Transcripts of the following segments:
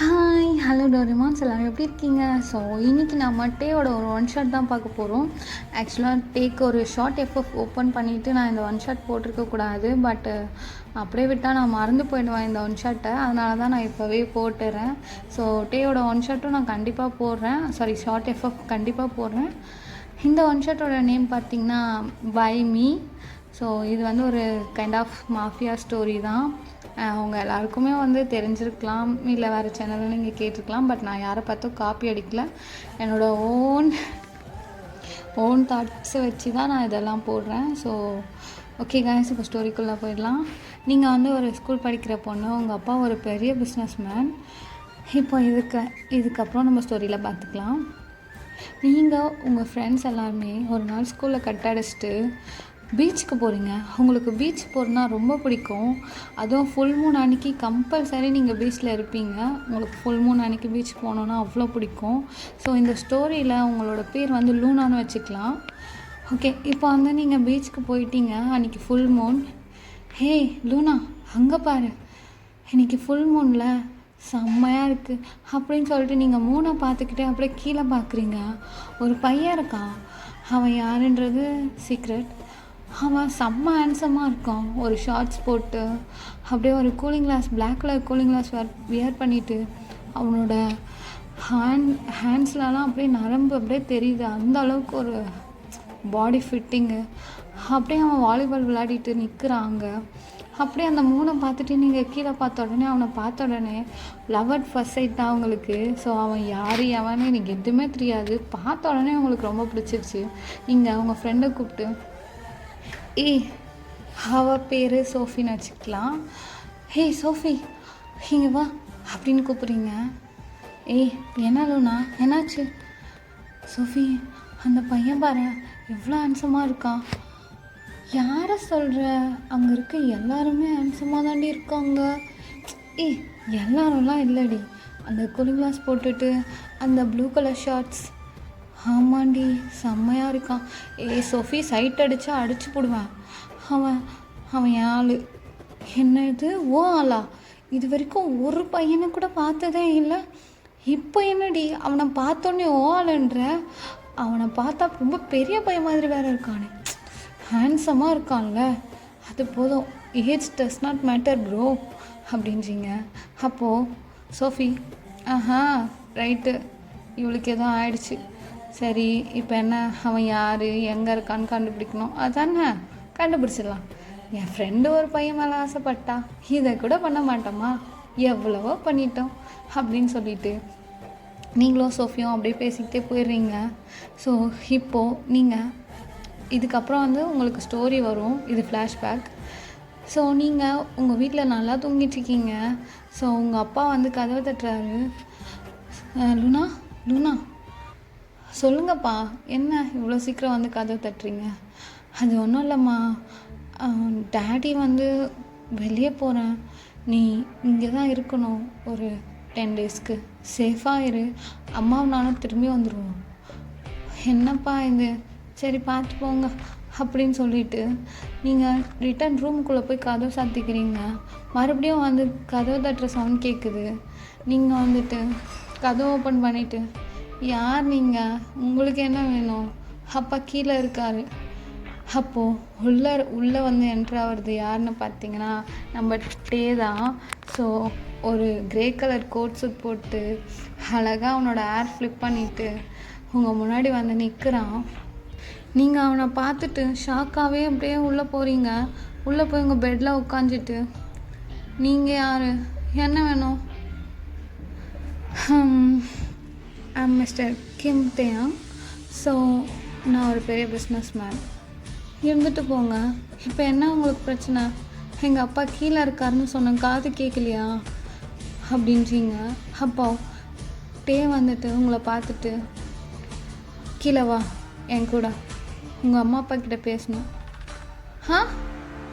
Hi hello டோரிமான்ஸ் எல்லோரும் எப்படி இருக்கீங்க? ஸோ இன்றைக்கி நம்ம டேவோட ஒரு ஒன் ஷாட் தான் பார்க்க போகிறோம். ஆக்சுவலாக டேக்கு ஒரு ஷார்ட் எஃப்எஃப் ஓப்பன் பண்ணிவிட்டு நான் இந்த ஒன் ஷாட் போட்டிருக்கக்கூடாது, பட்டு அப்படியே விட்டால் நான் மறந்து போயிடுவேன் இந்த ஒன் ஷாட்டை. அதனால தான் நான் இப்போவே போட்டுறேன். ஸோ டேவோட ஒன் ஷாட்டும் நான் கண்டிப்பாக போடுறேன், ஷார்ட் எஃப்எஃப் கண்டிப்பாக போடுறேன். இந்த ஒன் ஷாட்டோட நேம் பார்த்திங்கன்னா பை மீ. ஸோ இது வந்து ஒரு கைண்ட் ஆஃப் மாஃபியா ஸ்டோரி தான். அவங்க எல்லாருக்குமே வந்து தெரிஞ்சிருக்கலாம், இல்லை வேறு சேனலில் நீங்கள் கேட்டிருக்கலாம். பட் நான் யாரை பார்த்தும் காப்பி அடிக்கல, என்னோடய ஓன் தாட்ஸை வச்சு தான் நான் இதெல்லாம் போடுறேன். ஸோ ஓகே காய்ஸ், இப்போ ஸ்டோரிக்குள்ளே போயிடலாம். நீங்கள் வந்து ஒரு ஸ்கூல் படிக்கிற பொண்ணு, உங்கள் அப்பா ஒரு பெரிய பிஸ்னஸ் மேன். இப்போ இதுக்கப்புறம் நம்ம ஸ்டோரியில் பார்த்துக்கலாம். நீங்கள் உங்கள் ஃப்ரெண்ட்ஸ் எல்லாருமே ஒரு நாள் ஸ்கூலில் கட் அடிச்சுட்டு பீச்சுக்கு போகிறீங்க. உங்களுக்கு பீச் போகிறதுனா ரொம்ப பிடிக்கும். அதுவும் ஃபுல் மூன் அன்றைக்கி கம்பல்சரி நீங்கள் பீச்சில் இருப்பீங்க. உங்களுக்கு ஃபுல் மூன் அன்றைக்கி பீச் போகணுன்னா அவ்வளோ பிடிக்கும். ஸோ இந்த ஸ்டோரியில் உங்களோட பேர் வந்து லூனான்னு வச்சுக்கலாம். ஓகே, இப்போ வந்து நீங்கள் பீச்சுக்கு போயிட்டீங்க. அன்றைக்கி ஃபுல் மூன். ஹே லூனா, அங்கே பாரு, இன்றைக்கி ஃபுல் மூனில் செம்மையாக இருக்குது அப்படின்னு சொல்லிட்டு நீங்கள் மூணை பார்த்துக்கிட்டே அப்படியே கீழே பார்க்குறீங்க. ஒரு பையன் இருக்கான். அவன் யாருன்றது சீக்ரெட். அவன் செம்ம ஹேண்ட்ஸமாக இருக்கான். ஒரு ஷார்ட்ஸ் போட்டு அப்படியே ஒரு cooling glass, black colour cooling glass wear பண்ணிவிட்டு அவனோட ஹேண்ட்ஸ்லலாம் அப்படியே நரம்பு அப்படியே தெரியுது. அந்த அளவுக்கு ஒரு பாடி ஃபிட்டிங்கு. அப்படியே அவன் வாலிபால் விளையாடிட்டு நிற்கிறாங்க. அப்படியே அந்த மூணை பார்த்துட்டு நீங்கள் கீழே பார்த்த உடனே, அவனை பார்த்த உடனே லவ் அட் ஃபர்ஸ்ட் சைட் தான் அவங்களுக்கு. ஸோ அவன் யார் எவனே எனக்கு எதுவுமே தெரியாது. பார்த்த உடனே அவங்களுக்கு ரொம்ப பிடிச்சிருச்சு. நீங்கள் அவங்க ஃப்ரெண்டை கூப்பிட்டு, அவள் பேர் சோஃபின்னு வச்சுக்கலாம். ஹே சோஃபி, இங்கே வா அப்படின்னு கூப்பிட்றீங்க. என்ன லூனா, என்னாச்சு? சோஃபி, அந்த பையன் பாரு எவ்வளோ ஹேண்ட்ஸமாக இருக்கான். யாரை சொல்கிற? அங்கே இருக்க எல்லாருமே ஹேண்ட்ஸமாக தாண்டி இருக்காங்க. எல்லாரும்லாம் இல்லைடி, அந்த கூலிங் கிளாஸ் போட்டுட்டு அந்த ப்ளூ கலர் ஷார்ட்ஸ். ஆமாண்டி, செம்மையாக இருக்கான். சோஃபி, சைட் அடித்தா அடிச்சு போடுவேன். அவன் ஆள். என்ன இது, ஓ ஆளா? இது வரைக்கும் ஒரு பையனை கூட பார்த்ததே இல்லை. இப்போ என்னடி அவனை பார்த்தோன்னே ஓ ஆளுன்ற? அவனை பார்த்தா ரொம்ப பெரிய பையன் மாதிரி வேறு இருக்கானே. ஹேண்ட்ஸமாக இருக்கான்ல, அது போதும். Age does not matter bro அப்படின்றீங்க. அப்போது சோஃபி, ரைட்டு, இவளுக்கு எதுவும் ஆயிடுச்சு. சரி, இப்போ என்ன, அவன் யார், எங்கே இருக்கான்னு கண்டுபிடிக்கணும். அதானே, கண்டுபிடிச்சிடலாம். என் ஃப்ரெண்டு ஒரு பையன் மேலே ஆசைப்பட்டா, இதை கூட பண்ண மாட்டோமா, எவ்வளவோ பண்ணிட்டோம் அப்படின்னு சொல்லிட்டு நீங்களும் சோஃபியும் அப்படியே பேசிக்கிட்டே போயிடுறீங்க. ஸோ இப்போது நீங்கள் இதுக்கப்புறம் வந்து உங்களுக்கு ஸ்டோரி வரும். இது ஃப்ளாஷ்பேக். ஸோ நீங்கள் உங்கள் வீட்டில் நல்லா தூங்கிட்டுருக்கீங்க. ஸோ உங்கள் அப்பா வந்து கதவை தட்டுறாரு. லூனா, லூனா, சொல்லுங்கப்பா, என்ன இவ்வளோ சீக்கிரம் வந்து கதவை தட்டுறீங்க? அது ஒன்றும் இல்லைம்மா, டேடி வந்து வெளியே போகிறேன், நீ இங்கே தான் இருக்கணும் ஒரு 10 டேஸ்க்கு, சேஃபாக இரு, அம்மாவும் நானும் திரும்பி வந்துடுவோம். என்னப்பா இது, சரி பார்த்து போங்க அப்படின்னு சொல்லிவிட்டு நீங்கள் ரிட்டன் ரூமுக்குள்ளே போய் கதவை சாத்திக்கிறீங்க. மறுபடியும் வந்து கதவை தட்டுற சவுண்ட் கேட்குது. நீங்கள் வந்துட்டு கதவை ஓப்பன் பண்ணிவிட்டு, யார் நீங்கள், உங்களுக்கு என்ன வேணும்? அப்பா கீழே இருக்கார். அப்போது உள்ளே வந்து என்ட்ரு ஆகிறது யாருன்னு பார்த்தீங்கன்னா நம்ம டே தான். ஸோ ஒரு க்ரே கலர் கோட் சூட் போட்டு அழகாக அவனோட ஹேர் ஃப்ளிப் பண்ணிவிட்டு உங்கள் முன்னாடி வந்து நிற்கிறான். நீங்கள் அவனை பார்த்துட்டு ஷாக்காகவே அப்படியே உள்ளே போகிறீங்க. உள்ளே போய் உங்கள் பெட்டில் உட்காந்துட்டு, நீங்கள் யார், என்ன வேணும்? I'm mister Kim Taeyang. So நான் ஒரு பெரிய பிஸ்னஸ் மேன். இருந்துட்டு போங்க. இப்போ என்ன உங்களுக்கு பிரச்சனை? எங்கள் அப்பா கீழே இருக்காருன்னு சொன்ன காது கேட்கலையா அப்படின்றீங்க. அப்போ டே வந்துட்டு உங்களை பார்த்துட்டு, கீழே வா என் கூட, உங்கள் அம்மா அப்பா கிட்ட பேசணும்.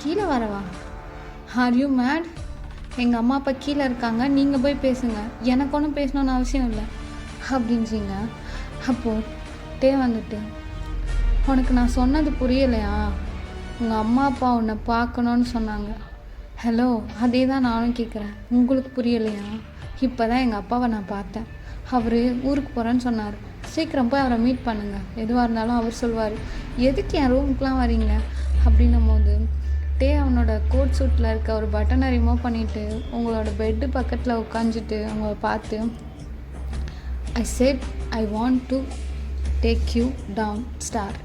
கீழே வரவா? Are you mad? எங்கள் அம்மா அப்பா கீழே இருக்காங்க, நீங்கள் போய் பேசுங்க, எனக்கு ஒன்றும் பேசணுன்னு அவசியம் இல்லை அப்படின்றீங்க. அப்போது டே வந்துட்டு, உனக்கு நான் சொன்னது புரியலையா? உங்கள் அம்மா அப்பா உன்னை பார்க்கணுன்னு சொன்னாங்க. ஹலோ, அதே தான் நானும் கேட்குறேன், உங்களுக்கு புரியலையா? இப்போ தான் எங்கள் அப்பாவை நான் பார்த்தேன். அவர் ஊருக்கு போகிறேன்னு சொன்னார். சீக்கிரம் போய் அவரை மீட் பண்ணுங்கள், எதுவாக இருந்தாலும் அவர் சொல்வார். எதுக்கு என் ரூமுக்கெலாம் வரீங்க அப்படின்னும் போது அவனோட கோட் சூட்டில் இருக்க ஒரு பட்டனை ரிமூவ் பண்ணிவிட்டு உங்களோட பெட்டு பக்கத்தில் உட்காந்துட்டு அவங்கள பார்த்து, I said I want to take you downstairs,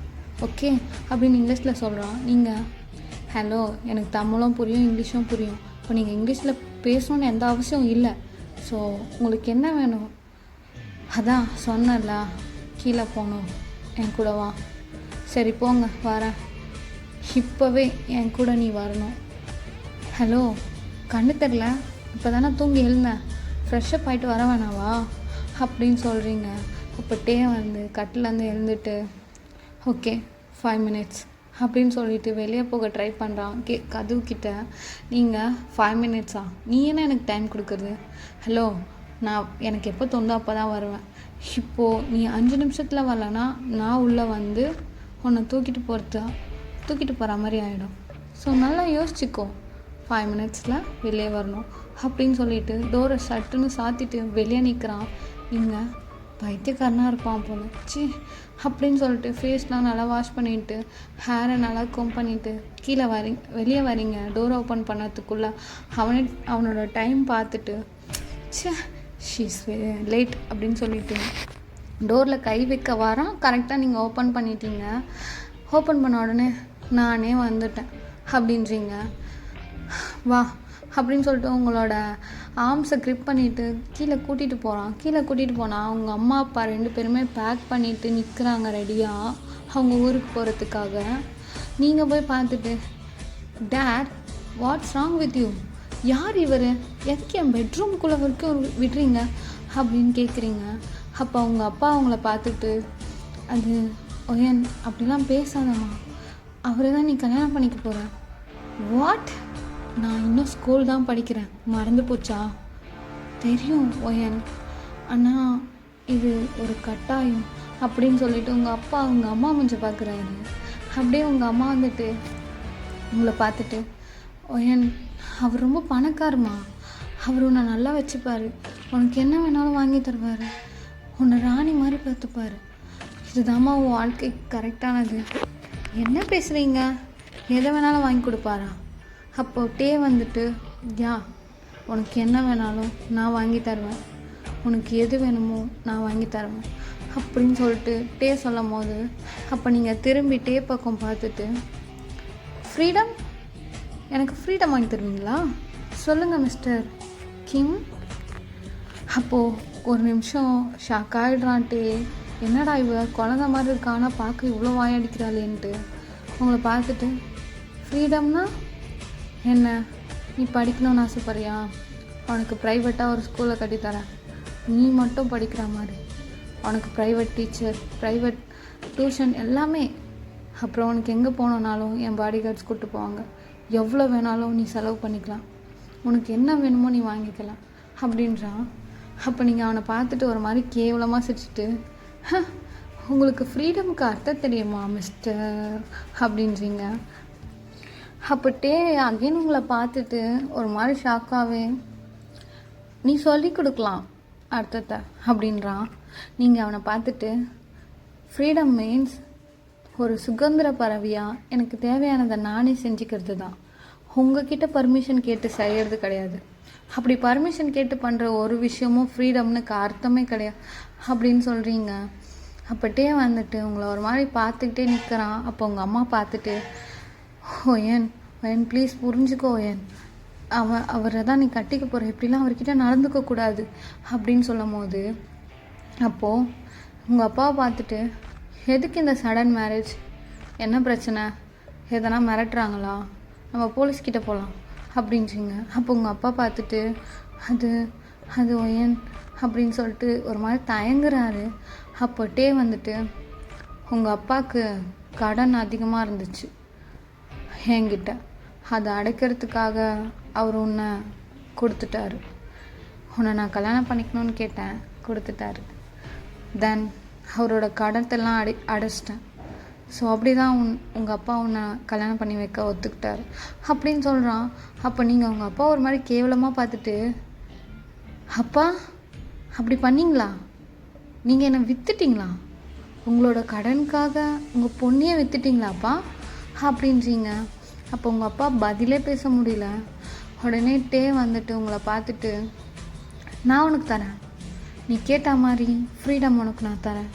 okay அப்படின்னு இங்கிலீஷில் சொல்கிறான். நீங்கள் ஹலோ, எனக்கு தமிழும் புரியும் இங்கிலீஷும் புரியும். இப்போ நீங்கள் இங்கிலீஷில் பேசணுன்னு எந்த அவசியம் இல்லை. ஸோ உங்களுக்கு என்ன வேணும்? அதான் சொன்னல, கீழே போகணும், என் கூட வா. சரி போங்க, வரேன். இப்போவே என் கூட நீ வரணும். ஹலோ, கண்ணு தெரில, இப்போ தானே தூங்கி எழுந்தேன், ஃப்ரெஷ்ஷப் ஆகிட்டு வர வேணாவா அப்படின்னு சொல்கிறீங்க. அப்போ வந்து கட்டிலேருந்து எழுந்துட்டு ஓகே 5 minutes அப்படின்னு சொல்லிட்டு வெளியே போக ட்ரை பண்ணுறான். கதவுக்கிட்ட. நீங்கள் 5 minutes நீ என்ன எனக்கு டைம் கொடுக்குறது? ஹலோ, நான் எனக்கு எப்போ தோணுதோ அப்போ தான் வருவேன். இப்போது நீ 5 நிமிஷத்தில் வரலன்னா நான் உள்ளே வந்து உன்னை தூக்கிட்டு போகிற மாதிரி ஆகிடும். ஸோ நல்லா யோசிச்சுக்கோ, 5 minutesல வெளியே வரணும் அப்படின்னு சொல்லிட்டு டோரை சட்டுன்னு சாத்திட்டு வெளியே நிற்கிறான். நீங்கள் பைத்தியக்காரனாக இருப்பான் போல, சி அப்படின்னு சொல்லிட்டு ஃபேஸ்லாம் நல்லா வாஷ் பண்ணிவிட்டு ஹேரை நல்லா கோம் பண்ணிவிட்டு கீழே வெளியே வரீங்க. டோர் ஓப்பன் பண்ணதுக்குள்ளே அவனோட டைம் பார்த்துட்டு ஷீஸ் லேட் அப்படின்னு சொல்லிட்டு டோரில் கை வைக்க வரான். கரெக்டாக நீங்கள் ஓப்பன் பண்ணிட்டீங்க. ஓப்பன் பண்ண உடனே நானே வந்துட்டேன் அப்படின்றீங்க. வா அப்படின்னு சொல்லிட்டு உங்களோட ஆர்ம்ஸை க்ரிப் பண்ணிவிட்டு கீழே கூட்டிகிட்டு போனால் அவங்க அம்மா அப்பா 2 பேருமே பேக் பண்ணிவிட்டு நிற்கிறாங்க ரெடியாக அவங்க ஊருக்கு போகிறதுக்காக. நீங்கள் போய் பார்த்துட்டு, date what's wrong with you, யார் இவர், எதுக்கு என் பெட்ரூம்குள்ளே வரைக்கும் விடுறீங்க அப்படின்னு கேட்குறீங்க. அப்போ அவங்க அப்பா அவங்கள பார்த்துட்டு, அது ஒயன் அப்படிலாம் பேசாதம்மா, அவரை தான் நீ கல்யாணம் பண்ணிக்க போகிற. வாட், நான் இன்னும் ஸ்கூல் தான் படிக்கிறேன், மறந்து போச்சா? தெரியும் ஒயன், ஆனால் இது ஒரு கட்டாயம் அப்படின்னு சொல்லிட்டு உங்கள் அப்பா அவங்க அம்மா கொஞ்சம் பார்க்குறாரு. அப்படியே உங்கள் அம்மா வந்துட்டு உங்களை பார்த்துட்டு, ஒயன் அவர் ரொம்ப பணக்காரமா, அவர் உன்னை நல்லா வச்சுப்பார், உனக்கு என்ன வேணாலும் வாங்கி தருவார், உன்னை ராணி மாதிரி பார்த்துப்பார், இதுதாம்மா உன் வாழ்க்கைக்கு கரெக்டானது. என்ன பேசுகிறீங்க, எதை வேணாலும் வாங்கி கொடுப்பாரா? அப்போ வந்துட்டு, உனக்கு என்ன வேணாலும் நான் வாங்கி தருவேன், உனக்கு எது வேணுமோ நான் வாங்கி தருவேன் அப்படின்னு சொல்லிட்டு சொல்லும் போது அப்போ நீங்கள் திரும்பி பக்கம் பார்த்துட்டு, ஃப்ரீடம், எனக்கு ஃப்ரீடம் வாங்கி தருவீங்களா? சொல்லுங்கள் மிஸ்டர் கிம். அப்போது ஒரு நிமிஷம் ஷாக் ஆகிடுறான். என்னடா இவ குழந்த மாதிரி இருக்கானா, பார்க்க இவ்வளோ வாயடிக்கிறாளேன்ட்டு உங்களை பார்த்துட்டு, ஃப்ரீடம்னா என்ன, நீ படிக்கணும்னு ஆசைப்படுறியா? உனக்கு ப்ரைவேட்டாக ஒரு ஸ்கூலில் கட்டித்தரேன், நீ மட்டும் படிக்கிற மாதிரி, உனக்கு ப்ரைவேட் டீச்சர், ப்ரைவேட் டியூஷன் எல்லாமே. அப்புறம் உனக்கு எங்கே போனோன்னாலும் என் பாடி கார்ட்ஸ் கூப்பிட்டு போவாங்க, எவ்வளோ வேணாலும் நீ செலவு பண்ணிக்கலாம், உனக்கு என்ன வேணுமோ நீ வாங்கிக்கலாம் அப்படின்றான். அப்போ நீங்கள் அவனை பார்த்துட்டு ஒரு மாதிரி கேவலமாக சிரிச்சிட்டு, உங்களுக்கு ஃப்ரீடமுக்கு அர்த்தம் தெரியுமா மிஸ்டர் அப்படின்றீங்க. அப்போ அகைன் உங்களை பார்த்துட்டு ஒரு மாதிரி ஷாக்காகவே, நீ சொல்லி கொடுக்கலாம் அர்த்தத்தை அப்படின்றான். நீங்கள் அவனை பார்த்துட்டு, ஃப்ரீடம் மீன்ஸ் ஒரு சுதந்திர பறவையாக எனக்கு தேவையானதை நானே செஞ்சுக்கிறது தான், உங்ககிட்ட பர்மிஷன் கேட்டு செய்கிறது கிடையாது. அப்படி பர்மிஷன் கேட்டு பண்ணுற ஒரு விஷயமும் ஃப்ரீடம்னுக்கு அர்த்தமே கிடையாது அப்படின்னு சொல்கிறீங்க. அப்பட்டே வந்துட்டு உங்களை ஒரு மாதிரி பார்த்துக்கிட்டே நிற்கிறான். அப்போ உங்கள் அம்மா பார்த்துட்டு, ஓயன் ப்ளீஸ் புரிஞ்சுக்கோ ஓயன், அவரை தான் நீ கட்டிக்க போகிற, இப்படிலாம் அவர்கிட்ட நடந்துக்கக்கூடாது அப்படின்னு சொல்லும் போது, அப்போது உங்கள் அப்பாவை பார்த்துட்டு, எதுக்கு இந்த சடன் மேரேஜ், என்ன பிரச்சனை, எதனா மிரட்டுறாங்களா, நம்ம போலீஸ்கிட்ட போகலாம் அப்படின்றீங்க. அப்போ உங்கள் அப்பா பார்த்துட்டு, அது ஒயன் அப்படின்னு சொல்லிட்டு ஒரு மாதிரி தயங்குறாரு. அப்போ வந்துட்டு, உங்கள் அப்பாவுக்கு கடன் அதிகமாக இருந்துச்சு என்கிட்ட, அதை அடைக்கிறதுக்காக அவர் உன்னை கொடுத்துட்டாரு, உன்னை நான் கல்யாணம் பண்ணிக்கணும்னு கேட்டேன், கொடுத்துட்டாரு. தென் அவரோட கடத்தெல்லாம் அடைச்சிட்டேன். ஸோ அப்படி தான் உங்கள் அப்பா உன்னை கல்யாணம் பண்ணி வைக்க ஒத்துக்கிட்டாரு அப்படின்னு சொல்கிறான். அப்போ நீங்கள் உங்கள் அப்பா ஒரு மாதிரி கேவலமாக பார்த்துட்டு, அப்பா அப்படி பண்ணீங்களா? நீங்கள் என்னை விற்றுட்டிங்களா? உங்களோட கடனுக்காக உங்கள் பொண்ணையே விற்றுட்டிங்களாப்பா அப்படின்றீங்க. அப்போ உங்கள் அப்பா பதிலே பேச முடியல. உடனே வந்துட்டு உங்களை பார்த்துட்டு, நான் உனக்கு தரேன், நீ கேட்ட மாதிரி ஃப்ரீடம் உனக்கு நான் தரேன்,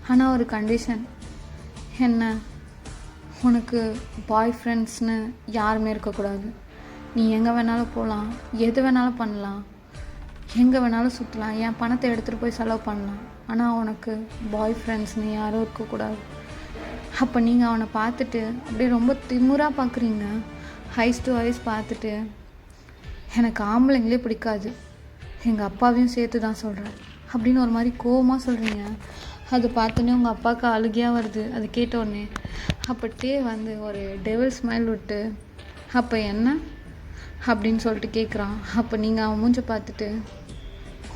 ஆனால் ஒரு கண்டிஷன். என்ன? உனக்கு பாய் ஃப்ரெண்ட்ஸ்னு யாருமே இருக்கக்கூடாது. நீ எங்கே வேணாலும் போகலாம், எது வேணாலும் பண்ணலாம், எங்கே வேணாலும் சுற்றலாம், என் பணத்தை எடுத்துகிட்டு போய் செலவு பண்ணலாம், ஆனால் உனக்கு பாய் ஃப்ரெண்ட்ஸ்னு யாரும் இருக்கக்கூடாது. அப்போ நீங்கள் அவனை பார்த்துட்டு அப்படியே ரொம்ப திமுறாக பார்க்குறீங்க. ஐஸ் டு ஐஸ் பார்த்துட்டு, எனக்கு ஆம்பளைங்களே பிடிக்காது, எங்கள் அப்பாவையும் சேர்த்து தான் சொல்கிறேன் அப்படின்னு ஒரு மாதிரி கோவமாக சொல்கிறீங்க. அது பார்த்தோன்னே உங்கள் அப்பாவுக்கு அழுகையாக வருது. அது கேட்டோடனே அப்பட்டே ஒரு டெவில் ஸ்மைல் விட்டு, அப்போ என்ன அப்படின்னு சொல்லிட்டு கேட்குறான். அப்போ நீங்கள் அவன் மூஞ்ச பார்த்துட்டு,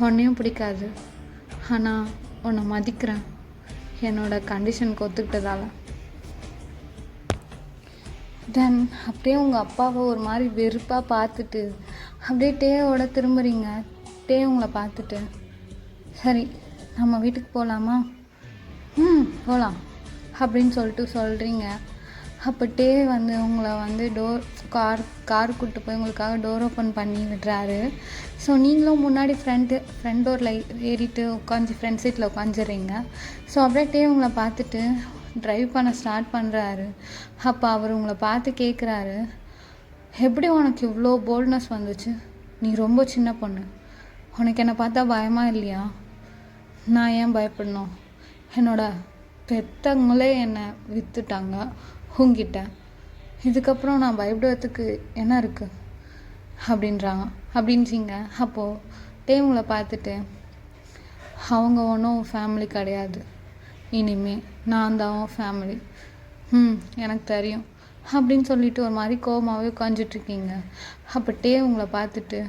உன்னையும் பிடிக்காது, ஆனால் உன்னை மதிக்கிறேன் என்னோட கண்டிஷனுக்கு ஒத்துக்கிட்டதால. தென் அப்படியே உங்கள் அப்பாவை ஒரு மாதிரி வெறுப்பாக பார்த்துட்டு அப்படியே டேவோட திரும்புறீங்க. உங்களை பார்த்துட்டு, சரி நம்ம வீட்டுக்கு போகலாமா? போகலாம் அப்படின்னு சொல்லிட்டு சொல்கிறீங்க. அப்போ உங்களை கார் கூப்பிட்டு போய் உங்களுக்காக டோர் ஓப்பன் பண்ணி விடுறாரு. ஸோ நீங்களும் முன்னாடி ஃப்ரண்ட் டோரில் ஏறிட்டு உட்காந்து ஃப்ரண்ட் சீட்டில் உட்காந்துடுறீங்க. ஸோ அப்படியே உங்களை பார்த்துட்டு ட்ரைவ் பண்ண ஸ்டார்ட் பண்ணுறாரு. அப்போ அவர் உங்களை பார்த்து கேட்குறாரு, எப்படி உனக்கு இவ்வளோ போல்ட்னஸ் வந்துச்சு? நீ ரொம்ப சின்ன பொண்ணு, உனக்கு என்னை பார்த்தா பயமாக இல்லையா? நான் ஏன் பயப்படணும்? என்னோட பெத்தவங்களே என்னை விற்றுட்டாங்க உங்கிட்ட, இதுக்கப்புறம் நான் பயப்படுறதுக்கு என்ன இருக்குது அப்படின்றீங்க. அப்போது உங்களை பார்த்துட்டு, அவங்க ஒன்றும் ஃபேமிலி கிடையாது, இனிமே நான் தான் ஃபேமிலி, எனக்கு தெரியும் அப்படின்னு சொல்லிட்டு ஒரு மாதிரி கோவமாகவே உட்காந்துட்ருக்கீங்க. அப்போ உங்களை பார்த்துட்டு,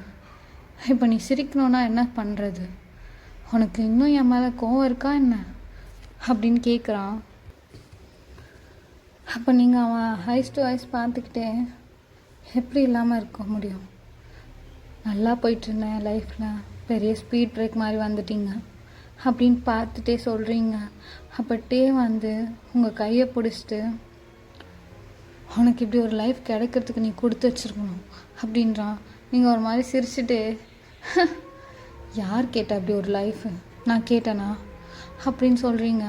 இப்போ நீ சிரிக்கணுன்னா என்ன பண்ணுறது? உனக்கு இன்னும் என் மேலே கோவம் இருக்கா என்ன அப்படின்னு கேட்குறான். அப்போ நீங்கள் அவன் ஐஸ் டு ஐஸ் பார்த்துக்கிட்டே, எப்படி இல்லாமல் இருக்க முடியும்? நல்லா போயிட்டுருந்தேன் லைஃப்பில், பெரிய ஸ்பீட் பிரேக் மாதிரி வந்துட்டீங்க அப்படின்னு பார்த்துட்டே சொல்கிறீங்க. அப்பட்டே உங்கள் கையை பிடிச்சிட்டு, உனக்கு இப்படி ஒரு லைஃப் கிடைக்கிறதுக்கு நீ கொடுத்து வச்சுருக்கணும் அப்படின்றான். நீங்கள் ஒரு மாதிரி சிரிச்சுட்டு, யார் கேட்டா அப்படி ஒரு லைஃபு? நான் கேட்டேனா அப்படின்னு சொல்கிறீங்க.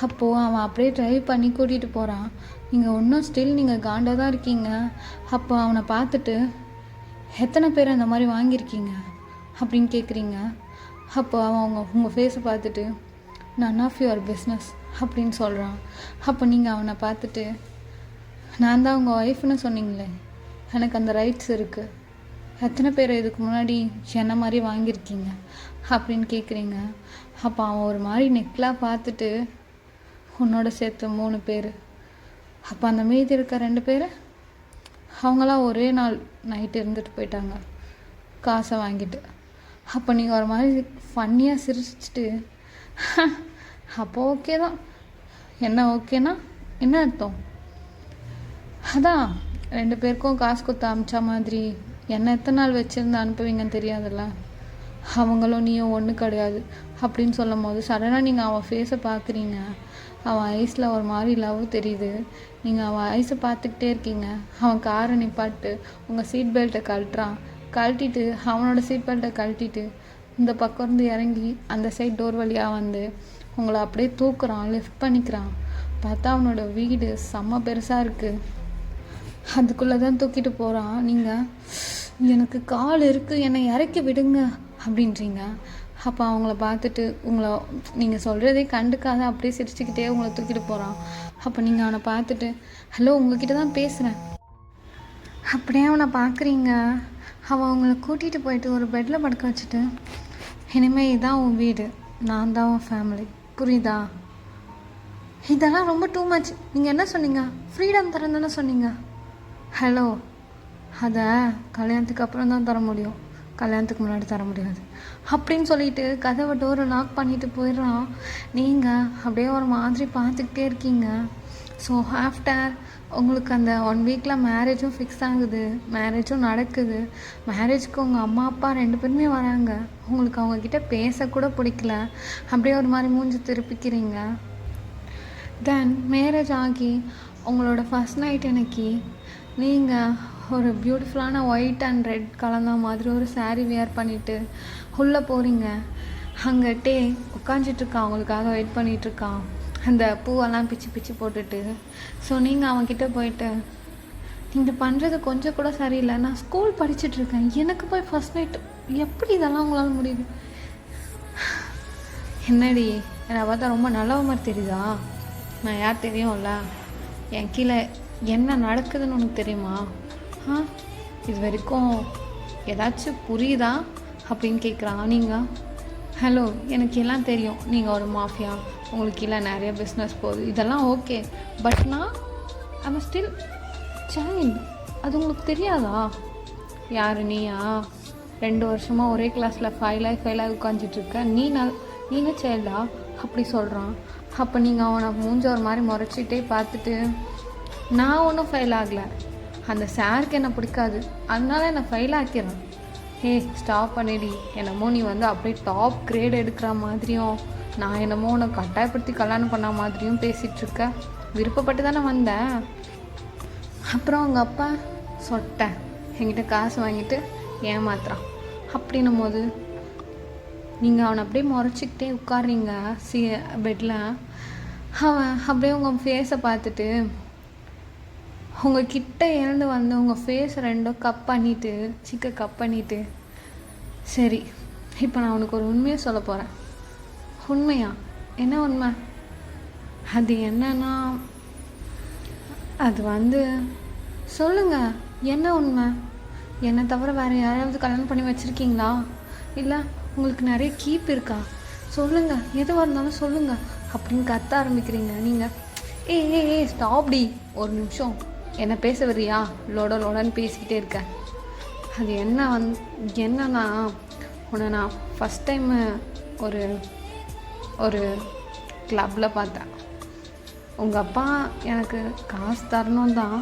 அப்போது அவன் அப்படியே ட்ரைவ் பண்ணி கூட்டிகிட்டு போகிறான். நீங்கள் இன்னும் ஸ்டில் நீங்கள் காண்டாக தான் இருக்கீங்க. அப்போ அவனை பார்த்துட்டு, எத்தனை பேர் அந்த மாதிரி வாங்கியிருக்கீங்க அப்படின்னு கேட்குறீங்க. அப்போ அவன் உங்கள் ஃபேஸை பார்த்துட்டு, நன் ஆஃப் யுவர் பிஸ்னஸ் அப்படின்னு சொல்கிறான். அப்போ நீங்கள் அவனை பார்த்துட்டு, நான் தான் உங்கள் ஒய்ஃப்னு சொன்னீங்களே, எனக்கு அந்த ரைட்ஸ் இருக்குது, எத்தனை பேர் இதுக்கு முன்னாடி என்ன மாதிரி வாங்கியிருக்கீங்க அப்படின்னு கேட்குறீங்க. அப்போ அவன் ஒரு மாதிரி நெக்லாக பார்த்துட்டு, உன்னோட சேர்த்து 3 பேர், அப்போ அந்த மீதி இருக்க 2 பேர் அவங்களாம் ஒரே நாள் நைட்டு இருந்துட்டு போயிட்டாங்க காசை வாங்கிட்டு. அப்போ நீங்கள் ஒரு மாதிரி ஃபன்னியாக சிரிச்சிட்டு, அப்போ ஓகே தான். என்ன ஓகேனா என்ன அர்த்தம்? அதான் 2 பேருக்கும் காசு கொடுத்து அமிச்சா மாதிரி என்ன எத்தனை நாள் வச்சுருந்து அனுப்புவீங்கன்னு தெரியாதுல்ல, அவங்களும் நீயும் ஒன்று கிடையாது அப்படின்னு சொல்லும் போது சடனாக நீங்கள் அவன் ஃபேஸை பார்க்குறீங்க. அவன் ஐஸில் ஒரு மாதிரி லவ் தெரியுது. நீங்கள் அவன் ஐஸை பார்த்துக்கிட்டே இருக்கீங்க. அவன் காரை நிப்பாட்டு உங்கள் சீட் பெல்ட்டை கழட்டிட்டு அவனோட சீட் பெல்ட்டை கழட்டிட்டு இந்த பக்கம் இருந்து இறங்கி அந்த சைட் டோர் வழியாக உங்களை அப்படியே தூக்குறான், லிஃப்ட் பண்ணிக்கிறான். பார்த்தா அவனோட வீடு செம்ம பெருசாக இருக்குது. அதுக்குள்ளே தான் தூக்கிட்டு போகிறான். நீங்கள், எனக்கு கால் இருக்குது, என்னை இறக்கி விடுங்க அப்படின்றீங்க. அப்போ அவங்கள பார்த்துட்டு நீங்கள் சொல்கிறதே கண்டுக்காத அப்படியே சிரிச்சுக்கிட்டே உங்களை தூக்கிட்டு போகிறான். அப்போ நீங்கள் அவனை பார்த்துட்டு, ஹலோ உங்ககிட்ட தான் பேசுகிறேன் அப்படியே அவனை பார்க்குறீங்க. அவன் உங்களை கூட்டிகிட்டு போயிட்டு ஒரு பெட்டில் படுக்க வச்சுட்டு, இனிமேல் இதான் உன் வீடு, நான் தான் உன் ஃபேமிலி, புரியுதா? இதெல்லாம் ரொம்ப டூ மச். நீங்கள் என்ன சொன்னீங்க? ஃப்ரீடம் தரேன் தானே சொன்னீங்க. ஹலோ, அதை கல்யாணத்துக்கு அப்புறம் தான் தர முடியும், கல்யாணத்துக்கு முன்னாடி தர முடியாது அப்படின்னு சொல்லிட்டு கதவை டோரை லாக் பண்ணிட்டு போயிடுறான். நீங்கள் அப்படியே ஒரு மாதிரி பார்த்துக்கிட்டே இருக்கீங்க. ஸோ ஆஃப்டர் உங்களுக்கு அந்த 1 வீக்கில் மேரேஜும் ஃபிக்ஸ் ஆகுது, மேரேஜும் நடக்குது. மேரேஜுக்கு உங்கள் அம்மா அப்பா 2 பேருமே வராங்க. உங்களுக்கு அவங்கக்கிட்ட பேசக்கூட பிடிக்கல. அப்படியே ஒரு மாதிரி மூஞ்சி திருப்பிக்கிறீங்க. தென் மேரேஜ் ஆகி உங்களோட ஃபஸ்ட் நைட் அன்னைக்கு நீங்கள் ஒரு பியூட்டிஃபுல்லான ஒயிட் அண்ட் ரெட் கலந்த மாதிரி ஒரு saree வியர் பண்ணிவிட்டு உள்ளே போகிறீங்க. அங்கே உட்காந்துட்ருக்கான், அவங்களுக்காக வெயிட் பண்ணிகிட்ருக்கான், அந்த பூவெல்லாம் பிச்சு பிச்சு போட்டுட்டு. ஸோ நீங்கள் அவன்கிட்ட போயிட்டு, நீங்கள் பண்ணுறது கொஞ்சம் கூட சரியில்லை, நான் ஸ்கூல் படிச்சுட்ருக்கேன், எனக்கு போய் ஃபஸ்ட் நைட் எப்படி இதெல்லாம் உங்களால் முடியுது? என்னடி என்னை பார்த்தா ரொம்ப நல்லவ மாதிரி தெரியுதா? நான் யார் தெரியும்ல? என் கீழே என்ன நடக்குதுன்னு உனக்கு தெரியுமா? இது வரைக்கும் ஏதாச்சும் புரியுதா அப்படின்னு கேட்குறான். நீங்கள் ஹலோ, எனக்கு எல்லாம் தெரியும், நீங்கள் ஒரு மாஃபியா, உங்களுக்கு கீழே நிறைய பிஸ்னஸ் போகுது, இதெல்லாம் ஓகே. பட் நான் ஐம் ஸ்டில் சைல்டு, அது உங்களுக்கு தெரியாதா? யார் நீயா? 2 வருஷமாக ஒரே கிளாஸில் ஃபெயிலாக உட்காந்துட்ருக்க, நீங்க சைல்டா? அப்படி சொல்கிறான். அப்போ நீங்கள் அவனை மூஞ்ச ஒரு மாதிரி முறைச்சிட்டே பார்த்துட்டு, நான் ஒன்றும் ஃபெயில் ஆகலை, அந்த சாருக்கு என்னை பிடிக்காது, அதனால என்னை ஃபெயில் ஆக்கிடுறேன். ஸ்டாப் பண்ணிடி, என்னமோ நீ அப்படியே டாப் கிரேட் எடுக்கிற மாதிரியும், நான் என்னமோ உன்னை கட்டாயப்படுத்தி கல்யாணம் பண்ண மாதிரியும் பேசிகிட்ருக்க. விருப்பப்பட்டு தானே வந்தேன். அப்புறம் அவங்க அப்பா சொட்டேன் என்கிட்ட காசு வாங்கிட்டு ஏமாத்துறான். அப்படின்னும் போது நீங்கள் அவனை அப்படியே முறைச்சிக்கிட்டே உட்காடுறீங்க பெட்டில். அவன் அப்படியே உங்கள் ஃபேஸை பார்த்துட்டு உங்கள் கிட்ட இருந்து வந்து உங்கள் ஃபேஸ் 2 கப் பண்ணிவிட்டு, சரி இப்போ நான் உனக்கு ஒரு உண்மையை சொல்ல போகிறேன். உண்மையா? என்ன உண்மை? அது என்னன்னா, அது சொல்லுங்கள், என்ன உண்மை? என்னை தவிர வேறு யாராவது கல்யாணம் பண்ணி வச்சுருக்கீங்களா? இல்லை உங்களுக்கு நிறைய கீப் இருக்கா? சொல்லுங்கள், எதுவாக இருந்தாலும் சொல்லுங்கள் அப்படின்னு கத்த ஆரம்பிக்கிறீங்க. நீங்கள் ஸ்டாப்டி, ஒரு நிமிஷம், என்ன பேச வரியா? லோடன்னு பேசிக்கிட்டே இருக்கேன். அது என்னன்னா, உன்னை நான் ஃபஸ்ட் டைமு ஒரு கிளப்பில் பார்த்தேன். உங்கள் அப்பா எனக்கு காசு தரணும் தான்,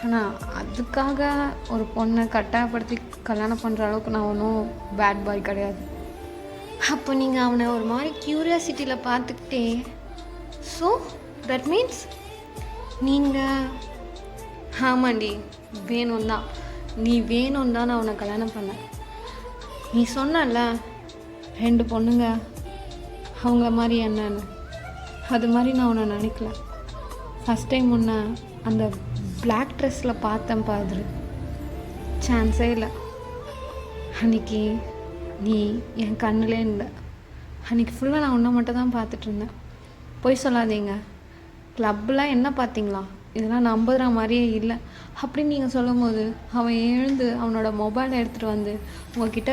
ஆனால் அதுக்காக ஒரு பொண்ணை கட்டாயப்படுத்தி கல்யாணம் பண்ணுற அளவுக்கு நான் ஒன்றும் பேட் பாய் கிடையாது. அப்போ நீங்கள் அவனை ஒரு மாதிரி க்யூரியாசிட்டியில் பார்த்துக்கிட்டே, ஸோ தட் மீன்ஸ் நீங்கள் ஆமாண்டி வேணும் தான், நீ வேணும் தான் நான் உன்னை கல்யாணம் பண்ணேன். நீ சொன்னல 2 பொண்ணுங்க அவங்கள மாதிரி என்னன்னு, அது மாதிரி நான் உன்னை நினைக்கல. ஃபஸ்ட் டைம் உன்னை அந்த பிளாக் ட்ரெஸ்ஸில் பார்த்தேன் பாரு, சான்ஸே இல்லை. அன்றைக்கி நீ என் கண்ணிலே இல்லை. அன்றைக்கி ஃபுல்லாக நான் உன்னை மட்டும் தான் பார்த்துட்டு இருந்தேன். போய் சொல்லாதீங்க, கிளப்பில் என்ன பார்த்தீங்களா? இதெல்லாம் நம்புகிற மாதிரியே இல்லை அப்படின்னு நீங்கள் சொல்லும் போது அவன் எழுந்து அவனோட மொபைலை எடுத்துகிட்டு வந்து உங்கள்கிட்ட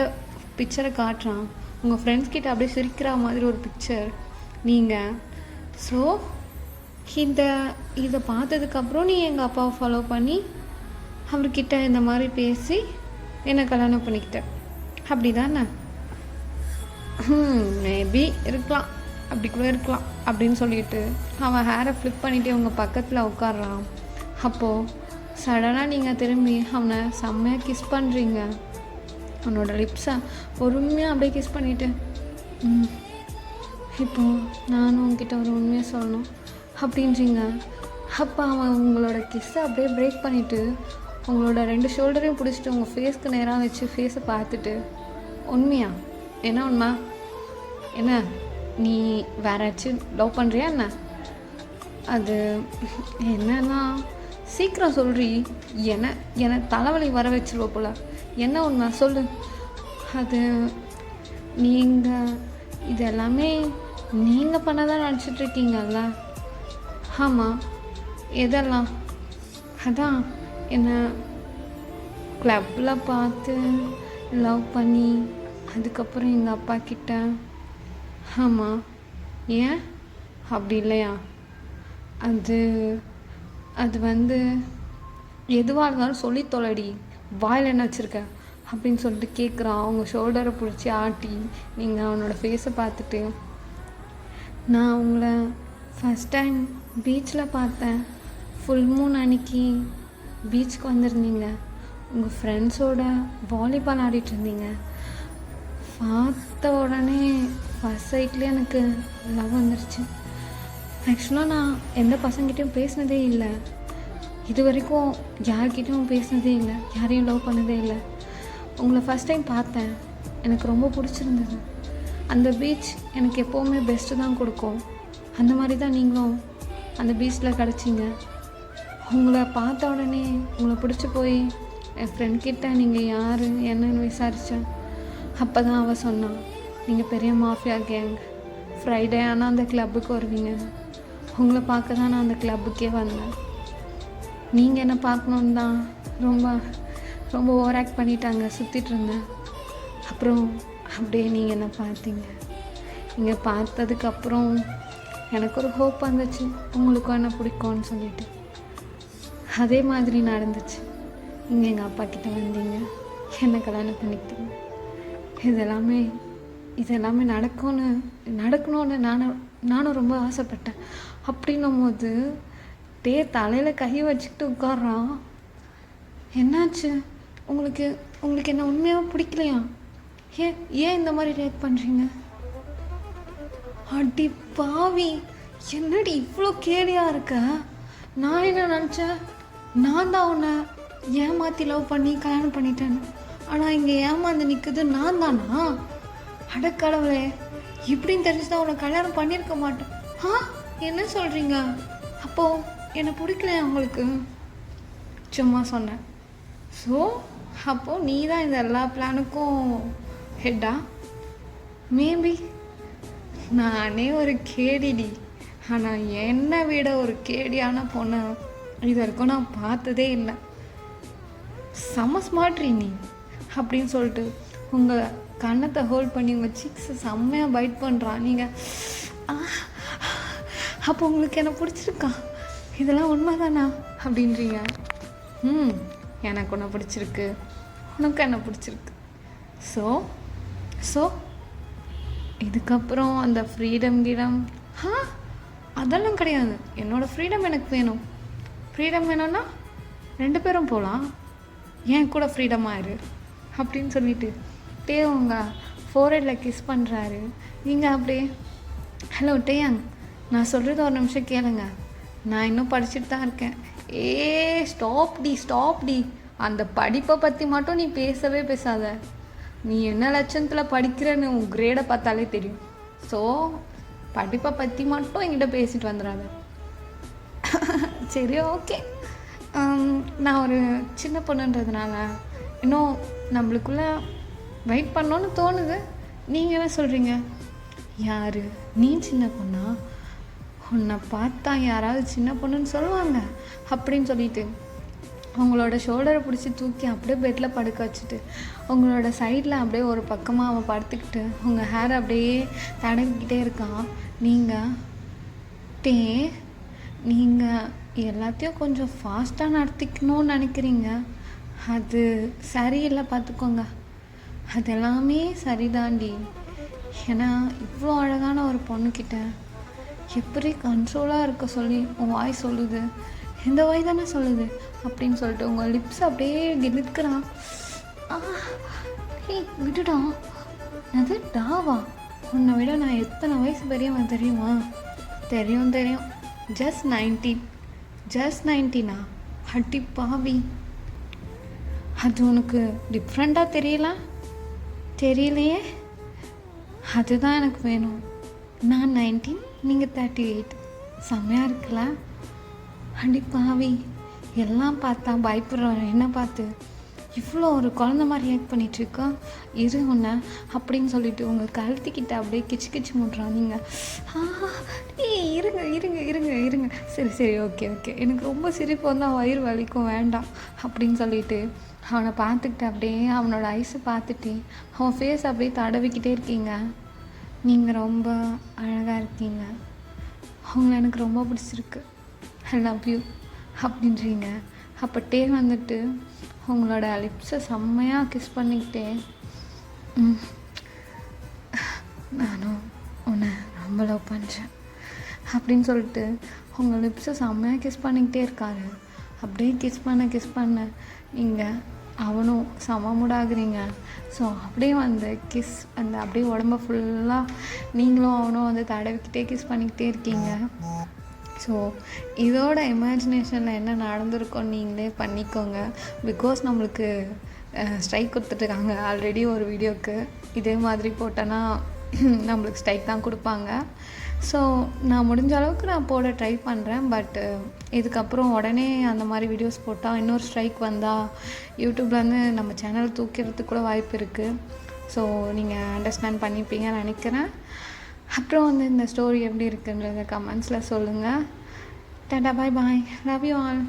பிக்சரை காட்டுறான். உங்கள் ஃப்ரெண்ட்ஸ் கிட்ட அப்படியே சிரிக்கிற மாதிரி ஒரு பிக்சர். நீங்கள் ஸோ இதை பார்த்ததுக்கப்புறம் நீ எங்கள் அப்பாவை ஃபாலோ பண்ணி அவர்கிட்ட இந்த மாதிரி பேசி என்னை கல்யாணம் பண்ணிக்கிட்ட, அப்படி தானே? மேபி இருக்கலாம், அப்படி கூட இருக்கலாம் அப்படின்னு சொல்லிட்டு அவன் ஹேரை ஃப்ளிப் பண்ணிவிட்டு உங்கள் பக்கத்தில் உட்காடுறான். அப்போது சடனாக நீங்கள் திரும்பி அவனை செம்மையாக கிஸ் பண்ணுறீங்க. அவனோட லிப்ஸை பொறுமையாக அப்படியே கிஸ் பண்ணிவிட்டு, இப்போது நானும் உங்ககிட்ட ஒரு உண்மையை சொல்லணும் அப்படின்றீங்க. அப்போ அவன் உங்களோட கிஸ்ஸை அப்படியே பிரேக் பண்ணிவிட்டு உங்களோட 2 ஷோல்டரையும் பிடிச்சிட்டு உங்கள் ஃபேஸ்க்கு நேராக வச்சு ஃபேஸை பார்த்துட்டு, உண்மையா? என்ன உண்மை? என்ன நீ வேறாச்சும் லவ் பண்ணுறியா என்ன? அது என்னன்னா, சீக்கிரம் சொல்றி, என்னை தலைவலி வர வச்சிருவ போல. என்ன உண்மை சொல்லு. அது நீங்கள் இது எல்லாமே நீங்கள் பண்ணதான் நினச்சிட்ருக்கீங்கல்ல? ஆமாம். எதெல்லாம்? அதான் என்னை கிளப்பில் பார்த்து லவ் பண்ணி அதுக்கப்புறம் எங்கள் அப்பா கிட்ட. ஆமாம். ஏன் அப்படி இல்லையா? அது எதுவாக இருந்தாலும் சொல்லி தொலைடி, வாயில் என்ன வச்சுருக்க அப்படின்னு சொல்லிட்டு கேட்குறான். அவங்க ஷோல்டரை பிடிச்சி ஆட்டி நீங்கள் அவனோட ஃபேஸை பார்த்துட்டு, நான் உங்களை ஃபஸ்ட் டைம் பீச்சில் பார்த்தேன், ஃபுல் மூன் அன்னைக்கு பீச்சுக்கு வந்திருந்தீங்க, உங்கள் ஃப்ரெண்ட்ஸோட வாலிபால் ஆடிட்டு இருந்தீங்க. பார்த்த உடனே ஃபர்ஸ்ட் சைட்லேயே எனக்கு லவ் வந்துருச்சு. ஆக்சுவலாக நான் எந்த பசங்கிட்டையும் பேசினதே இல்லை, இது வரைக்கும் யார்கிட்டையும் பேசினதே இல்லை, யாரையும் லவ் பண்ணதே இல்லை. உங்களை ஃபஸ்ட் டைம் பார்த்தேன், எனக்கு ரொம்ப பிடிச்சிருந்தது. அந்த பீச் எனக்கு எப்போவுமே பெஸ்ட்டு தான் கொடுக்கும். அந்த மாதிரி தான் நீங்களும் அந்த பீச்சில் கிடச்சிங்க. உங்களை பார்த்த உடனே உங்களை பிடிச்சி போய் என் ஃப்ரெண்ட்கிட்ட நீங்கள் யார் என்னன்னு விசாரித்தேன். அப்போ தான் அவள் சொன்னான், நீங்கள் பெரிய மாஃபியா கேங், ஃப்ரைடே ஆனால் அந்த கிளப்புக்கு வருவீங்க. உங்களை பார்க்க தான் நான் அந்த கிளப்புக்கே வந்தேன். நீங்கள் என்ன பார்க்கணுன்னு தான் ரொம்ப ரொம்ப ஓவர் ஆக்ட் பண்ணிட்டாங்க, சுற்றிட்டு இருந்தேன். அப்புறம் அப்படியே நீங்கள் என்ன பார்த்தீங்க. நீங்கள் பார்த்ததுக்கப்புறம் எனக்கு ஒரு ஹோப் வந்துச்சு, உங்களுக்கும் என்ன பிடிக்கும்னு சொல்லிட்டு. அதே மாதிரி நடந்துச்சு. நீங்கள் எங்கள் அப்பா கிட்ட வந்தீங்க, என்னை கல்யாணம் பண்ணிக்கிட்டீங்க. இதெல்லாமே நடக்கணும்னு நானும் ரொம்ப ஆசைப்பட்டேன். அப்படின்னும் போது தலையில் கை வச்சுக்கிட்டு உட்கார்றான். என்னாச்சு உங்களுக்கு என்ன உண்மையாக பிடிக்கலையா? ஏன் இந்த மாதிரி ரியாக்ட் பண்ணுறீங்க? அடி பாவி, என்னடி இவ்வளோ கேலியாக இருக்க? நான் என்ன நினச்சேன், நான் தான் உன்னை ஏமாற்றி லவ் பண்ணி கல்யாணம் பண்ணிட்டேன்னு. ஆனால் இங்கே ஏமாந்து நிற்குது நான் தானா? அடக்கடவுளே, இப்படின்னு தெரிஞ்சுதான் உன்னை கல்யாணம் பண்ணியிருக்க மாட்டேன். என்ன சொல்கிறீங்க? அப்போது என்னை பிடிக்கலையா உங்களுக்கு? சும்மா சொன்னேன். ஸோ அப்போது நீ தான் இந்த எல்லா பிளானுக்கும் ஹெட்டா? மேபி நானே ஒரு கேடிடி, ஆனால் என்னை விட ஒரு கேடியான பொண்ணை இது வரைக்கும் நான் பார்த்ததே இல்லை. செம்ம ஸ்மார்ட்ரி நீ அப்படின்னு சொல்லிட்டு உங்கள் கன்னத்தை ஹோல்ட் பண்ணி உங்கள் சீக்ஸை செம்மையாக பைட் பண்ணுறான். நீங்கள் அப்போ உங்களுக்கு என்ன பிடிச்சிருக்கா? இதெல்லாம் உண்மை தானா அப்படின்றீங்க. எனக்கு ஒன்று பிடிச்சிருக்கு, உனக்கு என்ன பிடிச்சிருக்கு. ஸோ இதுக்கப்புறம் அந்த ஃப்ரீடம் அதெல்லாம் கிடையாது. என்னோடய ஃப்ரீடம் எனக்கு வேணும். ஃப்ரீடம் வேணும்னா 2 பேரும் போகலாம், ஏன் கூட ஃப்ரீடமாக இரு அப்படின்னு சொல்லிட்டு டேவுங்க ஃபோர்ஹெட்டில் கிஸ் பண்ணுறாரு. நீங்கள் அப்படியே ஹலோ டேயாங், நான் சொல்கிறது ஒரு நிமிஷம் கேளுங்க, நான் இன்னும் படிச்சுட்டு தான் இருக்கேன். ஸ்டாப் டி, அந்த படிப்பை பற்றி மட்டும் நீ பேசவே பேசாத. நீ என்ன லட்சணத்தில் படிக்கிறன்னு உன் கிரேடை பார்த்தாலே தெரியும். ஸோ படிப்பை பற்றி மட்டும் என்கிட்ட பேசிட்டு வந்துடாத. சரி, ஓகே. நான் ஒரு சின்ன பொண்ணுன்றதுனால இன்னும் நம்மளுக்குள்ளே வெயிட் பண்ணோன்னு தோணுது. நீங்கள் என்ன சொல்கிறீங்க? யார் நீ சின்ன பொண்ணா? உன்னை பார்த்தா யாராவது சின்ன பொண்ணுன்னு சொல்லுவாங்க அப்படின்னு சொல்லிட்டு உங்களோட ஷோல்டரை பிடிச்சி தூக்கி அப்படியே பெட்டில் படுக்க வச்சுட்டு உங்களோட சைடில் அப்படியே ஒரு பக்கமாக அவன் படுத்துக்கிட்டு உங்கள் ஹேர் அப்படியே தடவிக்கிட்டே இருக்கான். நீங்கள் எல்லாத்தையும் கொஞ்சம் ஃபாஸ்ட்டாக நடத்திக்கணும்னு நினைக்கிறீங்க. அது சரியில்லை, பார்த்துக்கோங்க. அது எல்லாமே சரிதாண்டி. ஏன்னா இவ்வளோ அழகான ஒரு பொண்ணுக்கிட்ட எப்படி கண்ட்ரோலாக இருக்க சொல்லி உன் வாய் சொல்லுது, இந்த வாய் தானே சொல்லுது அப்படின்னு சொல்லிட்டு உங்கள் லிப்ஸ் அப்படியே கிழிக்கிறான். விட்டுடா, அது டாவா? உன்னை விட நான் எத்தனை வயசு பெரியவன் தெரியுமா? தெரியும். ஜஸ்ட் 19. அடி பாவி, அது உனக்கு டிஃப்ரெண்ட்டாக தெரியலையே. அதுதான் எனக்கு வேணும். நான் 19, நீங்கள் 38. செம்மையாக இருக்குல்ல? அடி பாவி, எல்லாம் பார்த்தா பயப்படுறேன். என்ன பார்த்து இவ்வளோ ஒரு குழந்த மாதிரி ரியாக்ட் பண்ணிகிட்ருக்கா? இரு உன்னை அப்படின்னு சொல்லிட்டு உங்கள் கழுத்துக்கிட்ட அப்படியே கிச்சு முட்றான். நீங்கள் இருங்க. சரி, ஓகே. எனக்கு ரொம்ப சிரிப்பு வந்தால் வயிறு வலிக்கும், வேண்டாம் அப்படின்னு சொல்லிட்டு அவனை பார்த்துக்கிட்டு அப்படியே அவனோட ஐஸை பார்த்துட்டு அவன் ஃபேஸ் அப்படியே தடவிக்கிட்டே இருக்கீங்க. நீங்கள் ரொம்ப அழகாக இருக்கீங்க, அவங்கள எனக்கு ரொம்ப பிடிச்சிருக்கு, ஐ லவ் யூ அப்படின்றீங்க. அப்போ வந்துட்டு உங்களோட லிப்ஸை செம்மையாக கிஸ் பண்ணிக்கிட்டே நானும் உன்னை ரொம்ப லவ் பண்ணுறேன் அப்படின்னு சொல்லிட்டு அவங்க லிப்ஸை செம்மையாக கிஸ் பண்ணிக்கிட்டே இருக்காரு. அப்படியே கிஸ் பண்ண நீங்கள் அவனும் செம மூடாகுறீங்க. ஸோ அப்படியே வந்து கிஸ் அந்த அப்படியே உடம்ப ஃபுல்லாக நீங்களும் அவனும் வந்து தடவிக்கிட்டே கிஸ் பண்ணிக்கிட்டே இருக்கீங்க. ஸோ இதோட இமேஜினேஷனில் என்ன நடந்திருக்கோன்னு நீங்களே பண்ணிக்கோங்க. பிகாஸ் நம்மளுக்கு ஸ்ட்ரைக் கொடுத்துட்ருக்காங்க ஆல்ரெடி ஒரு வீடியோவுக்கு. இதே மாதிரி போட்டோன்னா நம்மளுக்கு ஸ்ட்ரைக் தான் கொடுப்பாங்க. ஸோ நான் முடிஞ்ச அளவுக்கு நான் போட ட்ரை பண்ணுறேன். பட்டு இதுக்கப்புறம் உடனே அந்த மாதிரி வீடியோஸ் போட்டால் இன்னொரு ஸ்ட்ரைக் வந்தால் யூடியூப்லேருந்து நம்ம சேனல் தூக்கிறதுக்கு கூட வாய்ப்பு இருக்குது. ஸோ நீங்கள் அண்டர்ஸ்டாண்ட் பண்ணிப்பீங்கன்னு நினைக்கிறேன். அப்புறம் வந்து இந்த ஸ்டோரி எப்படி இருக்குன்றத கமெண்ட்ஸில் சொல்லுங்கள். டாடா, பாய் பாய், லவ் யூ ஆல்.